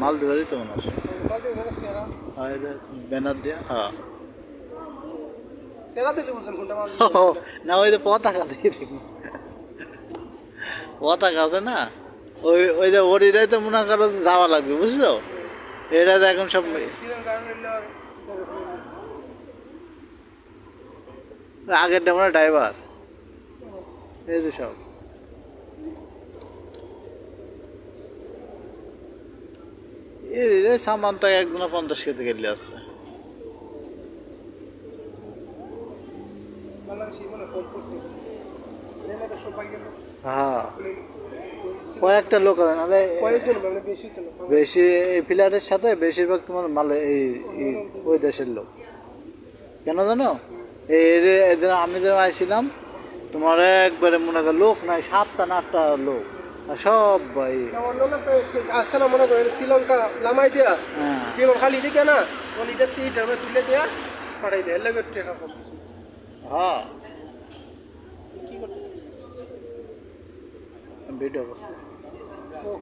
মালদ্বীপেরই তো মনে আছে। ব্যানার দিয়া, হ্যাঁ। না, ওই যে পতাকা দেখি দেখি, পতাকা আছে না, ওই যে ওরিটাই তো মনে করো যাওয়া লাগবে, বুঝছো? এটা তো এখন সব আগেরটা মনে ড্রাইভার, এই যে সব এই সামান তো 1 50 কেজি গেলে আসছে। হ্যাঁ, কয়েকটা লোক আছে, নাহলে বেশি এই ফ্ল্যাটের সাথে বেশিরভাগ তোমার মালে ওই দেশের লোক। কেন জানো? এদিন আমি যখন আইছিলাম, তোমার একবারে মনে করো লোক নাই, 7টা না 8টা লোক, আর সব ভাই শ্রীলঙ্কা লামাই দিয়া হ্যাঁ খালি যে কেনা তুলে দিয়া পাঠাই দেয় লাগে টাকা কম হ্যাঁ কি করতেছে ভিডিও করছে।